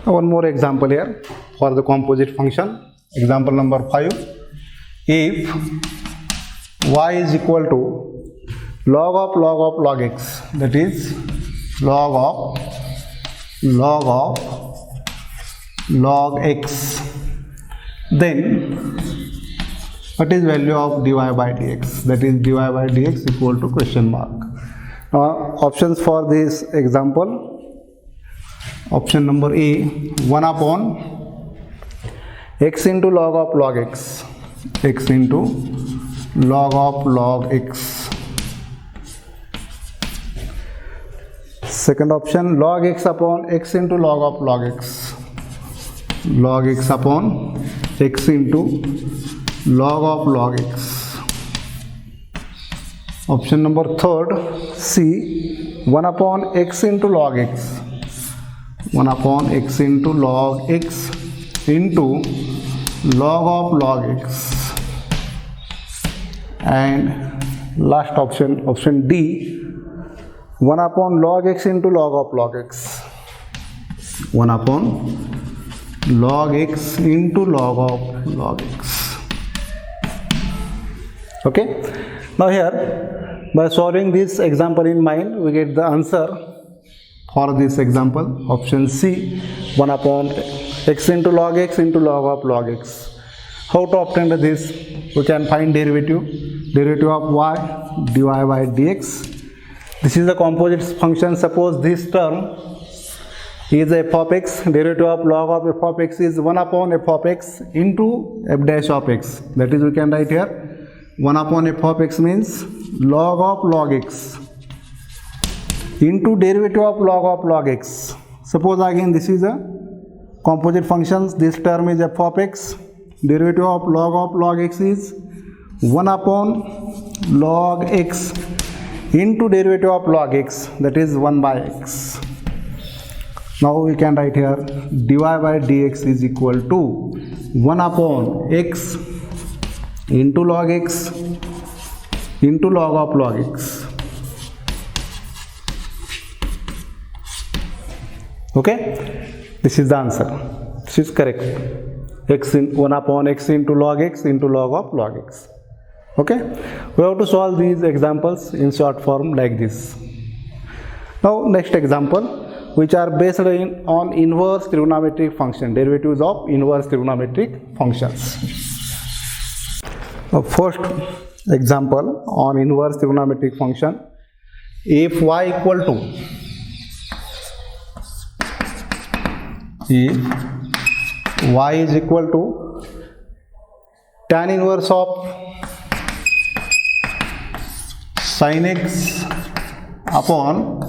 One more example here for the composite function. Example number 5. If y is equal to log of log x, that is log of log x, then what is value of dy by dx? That is dy by dx equal to question mark. Now options for this example. Option number A, 1 upon x into log of log x, x into log of log x. Second option, log x upon x into log of log x, log x upon x into log of log x. Option number third, C, 1 upon x into log x, 1 upon x into log x into log of log x. And last option, option D, 1 upon log x into log of log x, 1 upon log x into log of log x. Okay, now here by solving this example in mind, we get the answer for this example. Option C, 1 upon x into log of log x. How to obtain this? We can find derivative of y, dy by dx. This is the composite function. Suppose this term is f of x, derivative of log of f of x is 1 upon f of x into f dash of x. That is, we can write here 1 upon f of x means log of log x into derivative of log x. Suppose again this is a composite function. This term is f of x, derivative of log x is 1 upon log x into derivative of log x, that is 1 by x. Now we can write here dy by dx is equal to 1 upon x into log x into log of log x. Okay, this is the answer. This is correct. X in 1 upon x into log of log x. Okay, we have to solve these examples in short form like this. Now next example, which are based on inverse trigonometric function, derivatives of inverse trigonometric functions. First example on inverse trigonometric function. If y equal to, if y is equal to tan inverse of sin x upon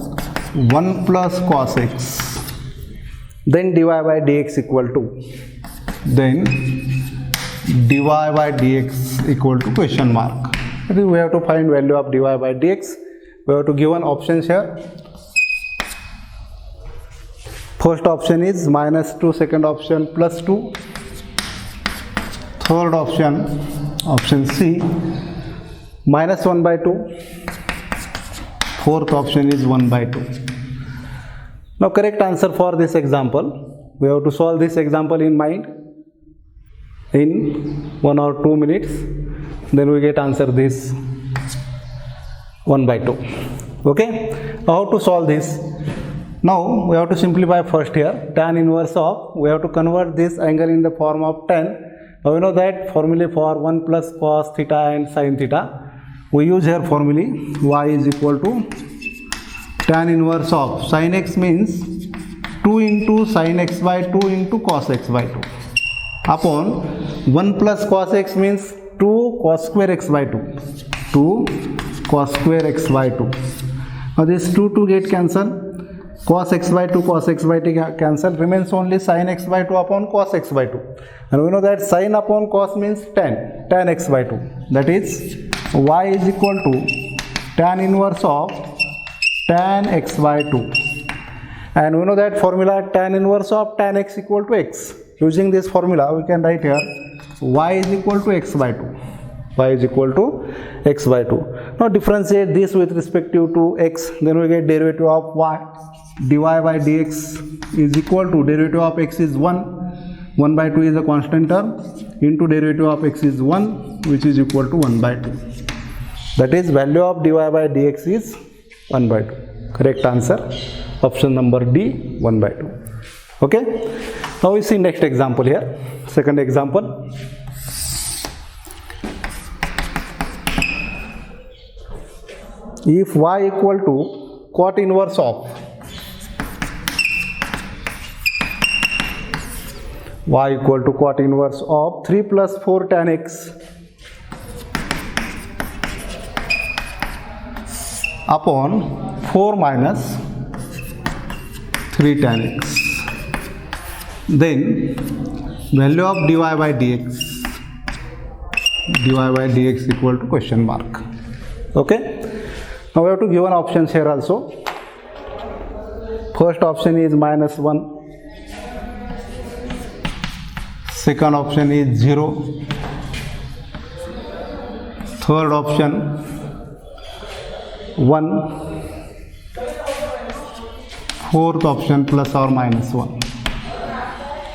1 plus cos x, then dy by dx equal to, then dy by dx equal to question mark. We have to find value of dy by dx. We have to give an options here. First option is -2, second option +2, third option, option C, -1 by 2, fourth option is 1 by 2. Now correct answer for this example, we have to solve this example in mind in 1 or 2 minutes, then we get answer this 1 by 2. Okay, now how to solve this? Now we have to simplify first here. Tan inverse of, we have to convert this angle in the form of tan. Now we know that formula for 1 plus cos theta and sin theta. We use here formula y is equal to tan inverse of sin x means 2 into sin x by 2 into cos x by 2 upon 1 plus cos x means 2 cos square x by 2, 2 cos square x by 2. Now this 2 get cancelled, cos x by 2 cancel, remains only sin x by 2 upon cos x by 2, and we know that sin upon cos means tan x by 2, that is y is equal to tan inverse of tan x by 2, and we know that formula tan inverse of tan x equal to x. Using this formula we can write here y is equal to x by 2, y is equal to x by 2. Now differentiate this with respect to x, then we get derivative of y. dy by dx is equal to derivative of x is 1, 1 by 2 is a constant term, into derivative of x is 1, which is equal to 1 by 2. That is, value of dy by dx is 1 by 2. Correct answer, option number D, 1 by 2. Okay, now we see next example here. Second example. If y equal to cot inverse of y equal to cot inverse of 3 plus 4 tan x upon 4 minus 3 tan x, then value of dy by dx equal to question mark. Okay, now we have to give an options here also. First option is minus 1, second option is 0, third option 1, fourth option plus or minus 1.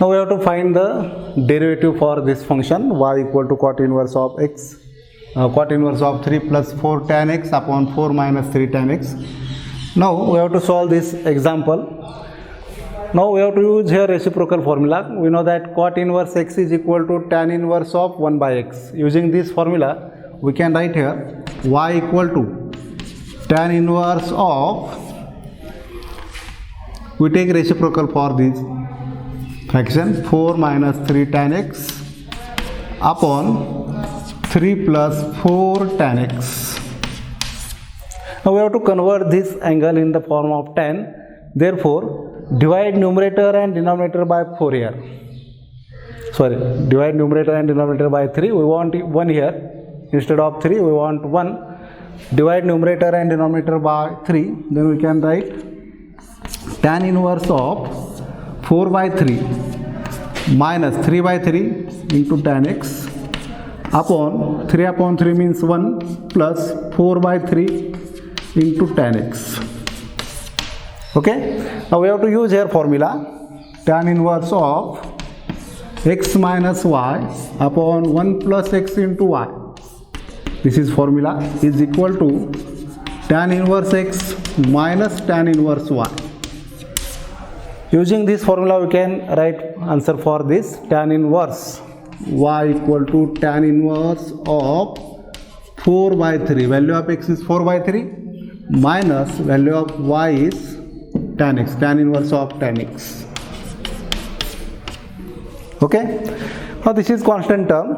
Now we have to find the derivative for this function y equal to cot inverse of x, cot inverse of 3 plus 4 tan x upon 4 minus 3 tan x. Now we have to solve this example. Now we have to use here reciprocal formula. We know that cot inverse x is equal to tan inverse of 1 by x. Using this formula, we can write here y equal to tan inverse of, we take reciprocal for this fraction, 4 minus 3 tan x upon 3 plus 4 tan x. Now we have to convert this angle in the form of tan. Therefore, divide numerator and denominator by 4 here. Sorry, divide numerator and denominator by 3. We want 1 here. Instead of 3, we want 1. Divide numerator and denominator by 3. Then we can write tan inverse of 4 by 3 minus 3 by 3 into tan x upon 3 upon 3 means 1 plus 4 by 3 into tan x. Okay, now we have to use here formula tan inverse of x minus y upon 1 plus x into y. This is formula is equal to tan inverse x minus tan inverse y. Using this formula, we can write answer for this. Tan inverse y equal to tan inverse of 4 by 3. Value of x is 4 by 3 minus value of y is tan x. Tan inverse of tan x. Okay. Now this is constant term.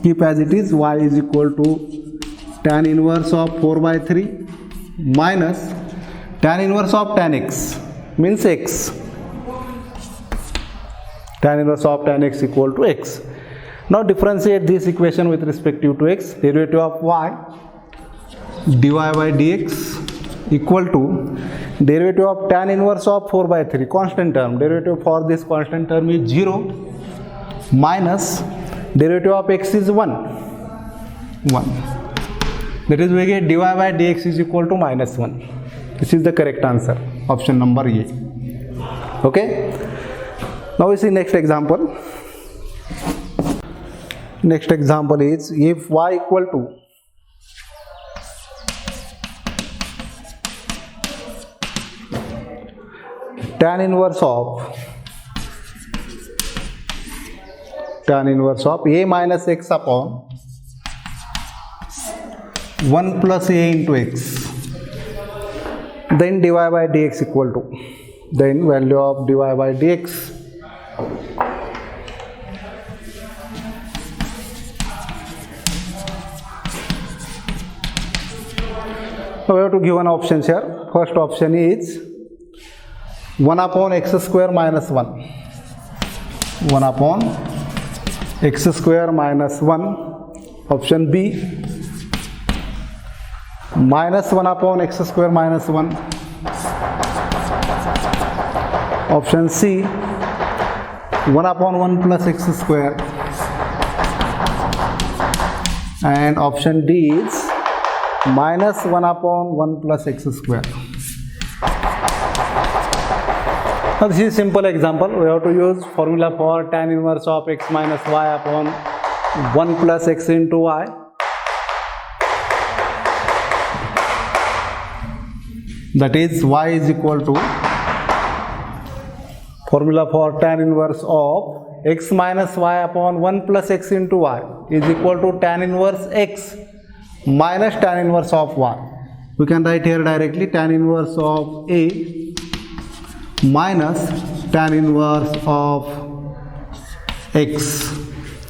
Keep as it is. Y is equal to tan inverse of 4 by 3 minus tan inverse of tan x means x. Tan inverse of tan x equal to x. Now differentiate this equation with respect to x. Derivative of y dy by dx equal to derivative of tan inverse of 4 by 3 constant term. Derivative for this constant term is 0 minus derivative of x is 1. That is, we get dy by dx is equal to minus 1. This is the correct answer. Option number A. Okay. Now we see next example. Next example is if y equal to tan inverse of a minus x upon 1 plus a into x, then dy by dx equal to, then value of dy by dx so we have to give an options here. First option is 1 upon x square minus 1. 1 upon x square minus 1. Option B minus 1 upon x square minus 1. Option C 1 upon 1 plus x square. And option D is minus 1 upon 1 plus x square. Now this is simple example. We have to use formula for tan inverse of x minus y upon 1 plus x into y. That is y is equal to formula for tan inverse of x minus y upon 1 plus x into y is equal to tan inverse x minus tan inverse of y. We can write here directly tan inverse of a minus tan inverse of x.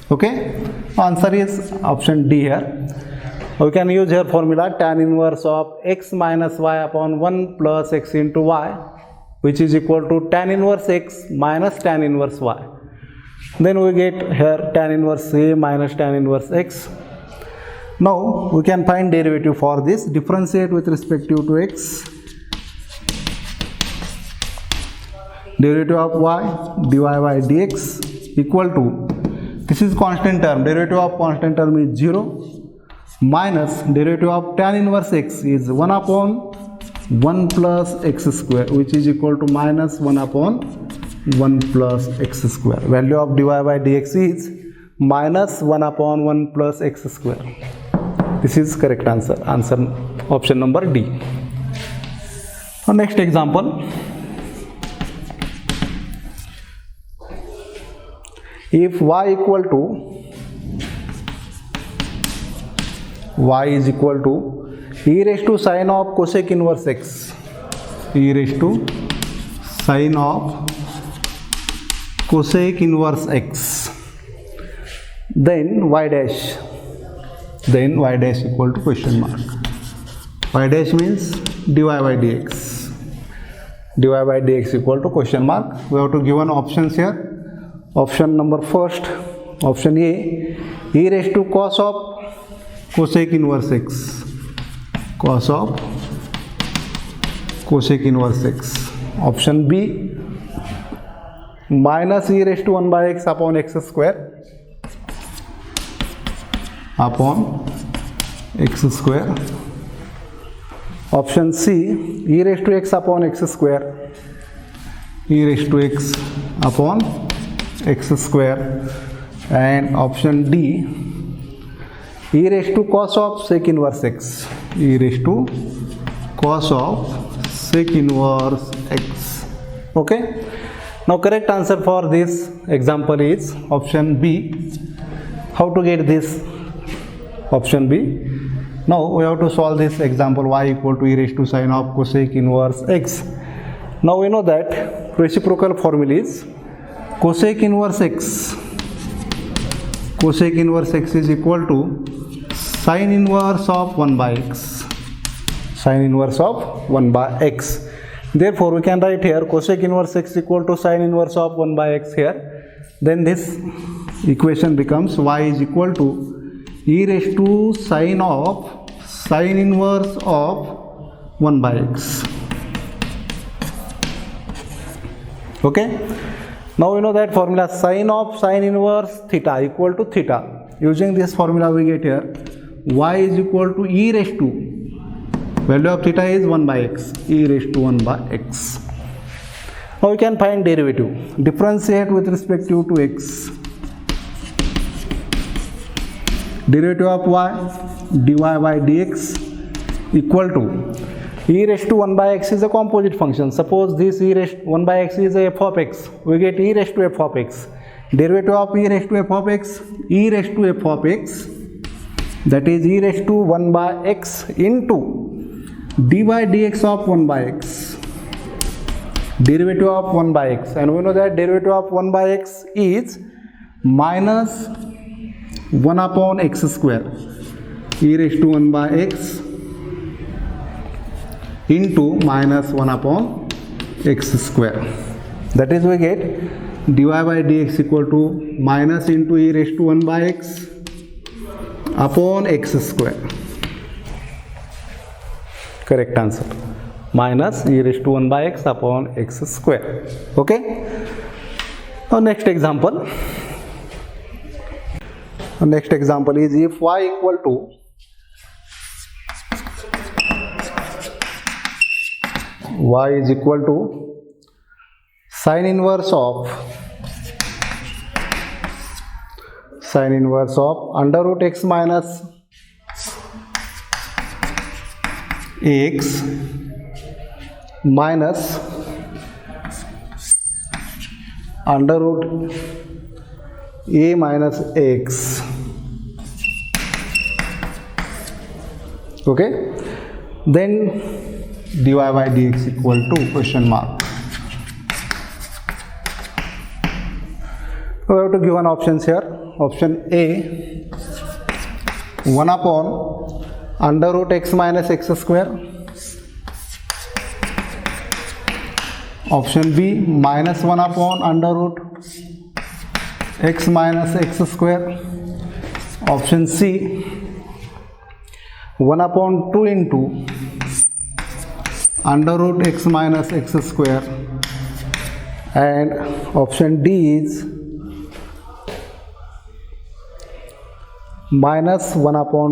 Okay, answer is option D here. We can use here formula tan inverse of x minus y upon 1 plus x into y, which is equal to tan inverse x minus tan inverse y. Then we get here tan inverse a minus tan inverse x. Now we can find derivative for this. Differentiate with respect to x. Derivative of y dy by dx equal to, this is constant term, derivative of constant term is 0, minus derivative of tan inverse x is 1 upon 1 plus x square, which is equal to minus 1 upon 1 plus x square. Value of dy by dx is minus 1 upon 1 plus x square. This is correct answer. Answer option number D. Now next example. If y is equal to e raised to sine of cosec inverse x, e raised to sine of cosec inverse x, then y dash equal to question mark. Y dash means dy by dx. dy by dx equal to question mark. We have to give an options here. Option number first, option A, e raised to cos of cosec inverse x, cos of cosec inverse x. Option B, minus e raised to 1 by x upon x square, upon x square. Option C, e raised to x upon x square, e raised to x upon x square. And option D, e raised to cos of sec inverse x, e raised to cos of sec inverse x. Okay, now correct answer for this example is option B. How to get this? Option B. Now we have to solve this example, y equal to e raised to sine of cosec inverse x. Now we know that reciprocal formula is cosec inverse x. Cosec inverse x is equal to sine inverse of 1 by x. Sine inverse of 1 by x. Therefore we can write here cosec inverse x equal to sine inverse of 1 by x here. Then this equation becomes y is equal to e raised to sine of sine inverse of 1 by x. Okay. Now we know that formula sine of sine inverse theta equal to theta. Using this formula we get here y is equal to e raised to, value of theta is 1 by x, e raised to 1 by x. Now we can find derivative. Differentiate with respect to x. Derivative of y dy by dx equal to e raised to 1 by x is a composite function. Suppose this e raised 1 by x is a f of x. We get e raised to f of x. Derivative of e raised to f of x, e raised to f of x, that is e raised to 1 by x into dy dx of 1 by x. Derivative of 1 by x. And we know that derivative of 1 by x is minus 1 upon x square, e raised to 1 by x into minus 1 upon x square. That is we get dy by dx equal to minus into e raised to 1 by x upon x square. Correct answer. Minus e raised to 1 by x upon x square. Okay. Now next example. Next example is if y equal to y is equal to Sine inverse of under root x minus x minus under root a minus x. Okay, then dy by dx equal to question mark. We have to give an options here. Option A, 1 upon under root x minus x square. Option B, minus 1 upon under root x minus x square. Option C, 1 upon 2 into under root x minus x square. And option D is minus 1 upon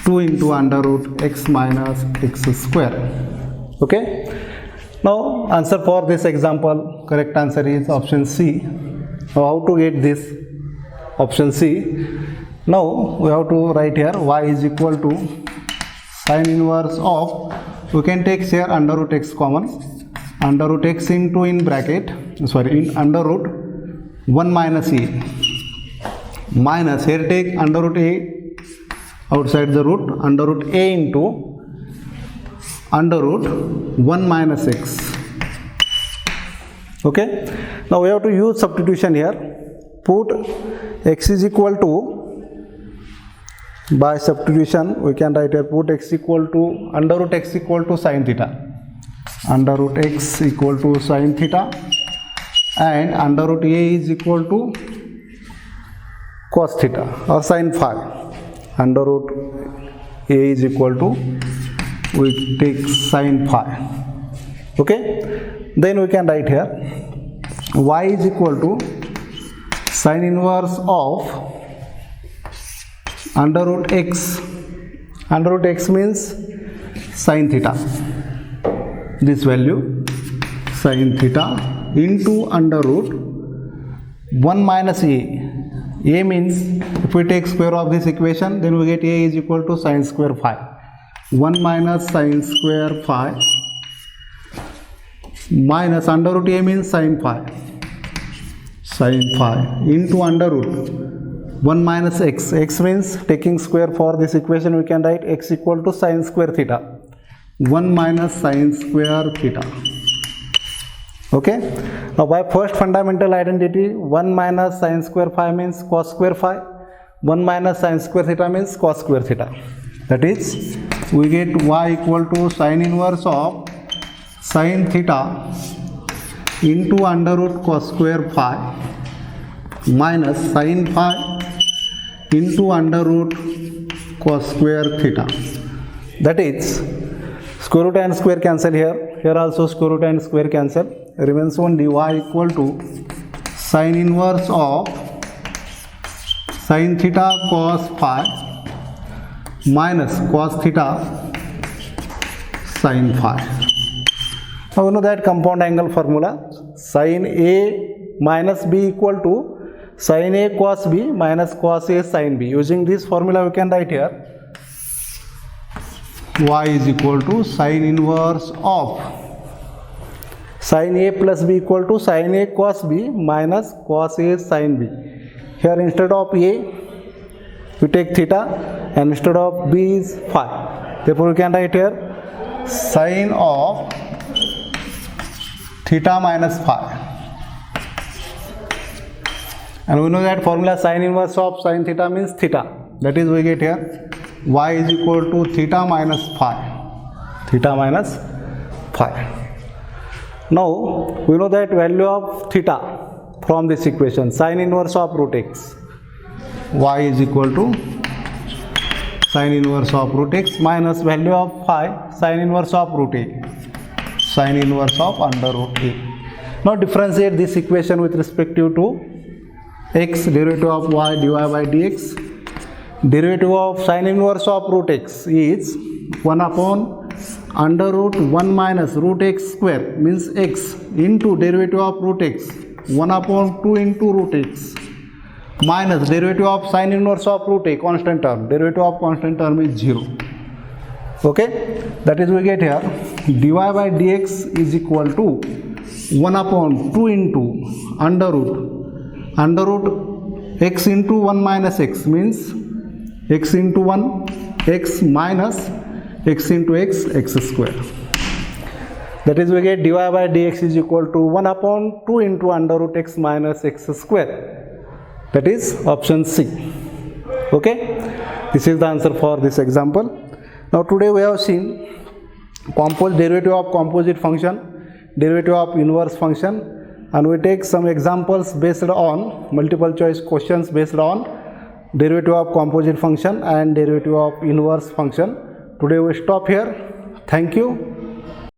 2 into under root x minus x square. Okay, now answer for this example, correct answer is option C. Now how to get this option C? Now we have to write here y is equal to sine inverse of, we can take here under root x common, under root x into in bracket, in under root 1 minus a, minus here take under root a outside the root, under root a into under root 1 minus x. Okay, now we have to use substitution here. Put x is equal to, by substitution we can write here, put x equal to under root x equal to sine theta, under root x equal to sine theta, and under root a is equal to cos theta or sine phi. Under root a is equal to, we take sine phi. Okay, then we can write here y is equal to sine inverse of under root x. Under root x means sine theta, this value sine theta into under root 1 minus a. A means if we take square of this equation, then we get a is equal to sine square phi. 1 minus sine square phi minus under root a means sine phi into under root 1 minus x. X means taking square for this equation, we can write x equal to sine square theta, 1 minus sine square theta. Okay, now by first fundamental identity, 1 minus sine square phi means cos square phi, 1 minus sine square theta means cos square theta. That is, we get y equal to sine inverse of sine theta into under root cos square phi minus sine phi into under root cos square theta. That is, square root and square cancel here, here also square root and square cancel, remains only y equal to sine inverse of sine theta cos phi minus cos theta sine phi. Now we know that compound angle formula, sine A minus B equal to sine A cos B minus cos A sine B. Using this formula we can write here y is equal to sine inverse of sine A plus B equal to sine A cos B minus cos A sine B. Here instead of A we take theta and instead of B is phi. Therefore we can write here sine of theta minus phi. And we know that formula sine inverse of sine theta means theta. That is, we get here y is equal to theta minus phi. Theta minus phi. Now we know that value of theta from this equation, sine inverse of root x. Y is equal to sine inverse of root x minus value of phi, sine inverse of root a. Sine inverse of under root a. Now differentiate this equation with respect to x, derivative of y dy by dx. Derivative of sine inverse of root x is 1 upon under root 1 minus root x square means x into derivative of root x 1 upon 2 into root x minus derivative of sine inverse of root a constant term. Derivative of constant term is 0. Okay, that is we get here dy by dx is equal to 1 upon 2 into under root x into 1 minus x means x into 1 x minus x into x square. That is we get dy by dx is equal to 1 upon 2 into under root x minus x square. That is option C. Okay, this is the answer for this example. Now today we have seen derivative of composite function, derivative of inverse function, and we take some examples based on multiple choice questions based on derivative of composite function and derivative of inverse function. Today we stop here. Thank you.